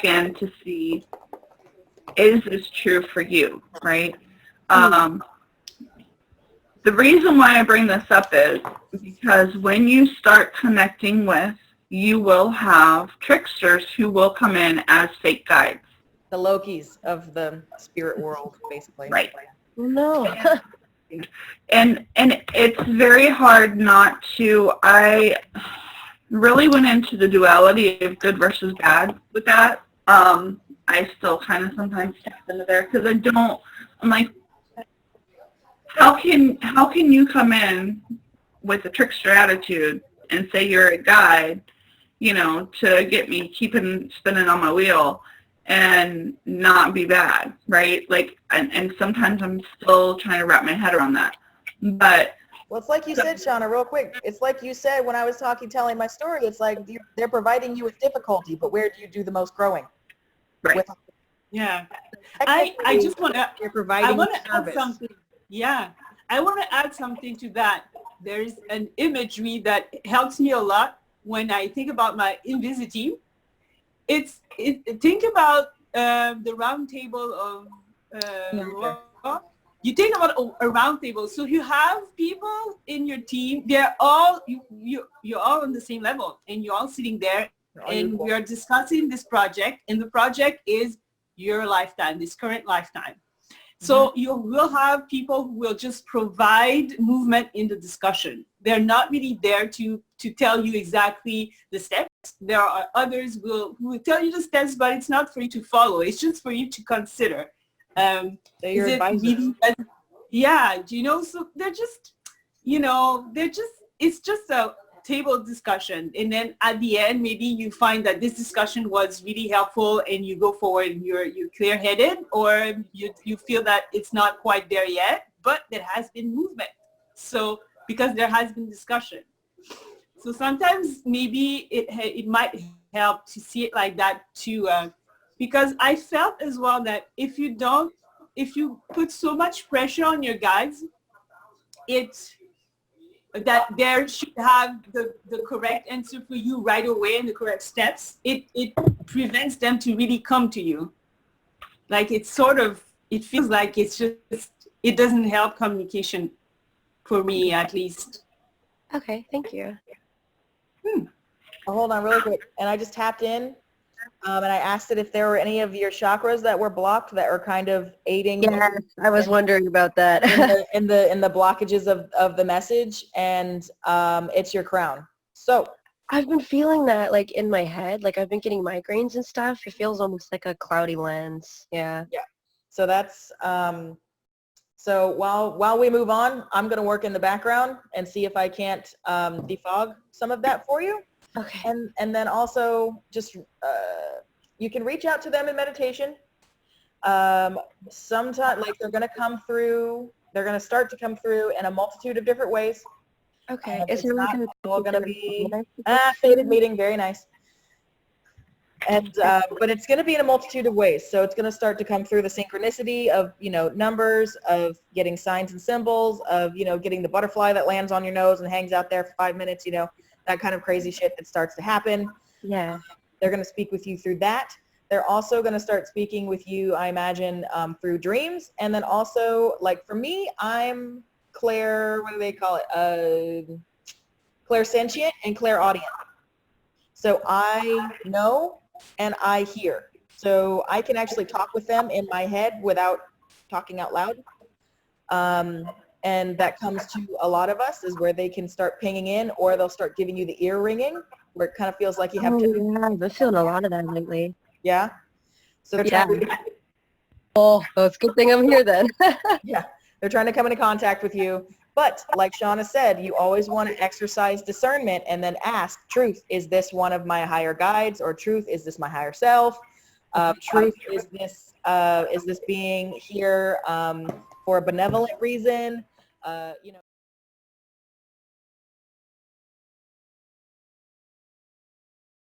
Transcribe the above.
in to see, is this true for you, right? The reason why I bring this up is because when you start connecting with, you will have tricksters who will come in as fake guides. The Lokis of the spirit world, basically. Right. No. And it's very hard not to, I really went into the duality of good versus bad with that. I still kind of sometimes step into there because I'm like, how can you come in with a trickster attitude and say you're a guide, to get me spinning on my wheel and not be bad, right? Like, and sometimes I'm still trying to wrap my head around that. But well, it's like you said, Shauna, real quick. It's like you said when I was telling my story. It's like they're providing you with difficulty, but where do you do the most growing? Right. Yeah. I just want to. You're providing. I want to add something. Yeah, I want to add something to that. There's an imagery that helps me a lot when I think about my invisi team. Think about the round table of you think about a round table. So you have people in your team. They're all you're all on the same level, and you're all sitting there, and we are discussing this project. And the project is your lifetime, this current lifetime. So you will have people who will just provide movement in the discussion. They're not really there to tell you exactly the steps. There are others who will tell you the steps, but it's not for you to follow. It's just for you to consider. Your advisors. Yeah, so they're just, it's just a table discussion. And then at the end, maybe you find that this discussion was really helpful and you go forward and you're clear-headed, or you feel that it's not quite there yet, but there has been movement. So because there has been discussion. So sometimes maybe it might help to see it like that too, because I felt as well that if you put so much pressure on your guides, that there should have the correct answer for you right away and the correct steps, it prevents them to really come to you. Like it feels like it doesn't help communication for me, at least. Okay, thank you. Oh, hold on really quick. And I just tapped in and I asked it if there were any of your chakras that were blocked that are kind of aiding. Yes, I was wondering about that. in the blockages of the message, and it's your crown. So I've been feeling that like in my head, like I've been getting migraines and stuff. It feels almost like a cloudy lens. Yeah. Yeah. So that's so while we move on, I'm going to work in the background and see if I can't defog some of that for you. Okay. And then also just you can reach out to them in meditation. Sometimes, like, they're going to come through. They're going to start to come through in a multitude of different ways. Okay. It's not all going to be faded meeting. Very nice. And but it's going to be in a multitude of ways. So it's going to start to come through the synchronicity of numbers, of getting signs and symbols, of getting the butterfly that lands on your nose and hangs out there for 5 minutes. That kind of crazy shit that starts to happen. Yeah. They're going to speak with you through that. They're also going to start speaking with you, I imagine, through dreams. And then also, like for me, I'm what do they call it? Clairsentient and clairaudient. So I know and I hear. So I can actually talk with them in my head without talking out loud. And that comes to a lot of us, is where they can start pinging in, or they'll start giving you the ear ringing, where it kind of feels like you have yeah, I've been feeling a lot of that lately. Yeah. So yeah. Oh, it's a good thing I'm here then. Yeah. They're trying to come into contact with you. But like Shauna said, you always want to exercise discernment and then ask, truth, is this one of my higher guides? Or truth, is this my higher self? Truth, is this being here for a benevolent reason?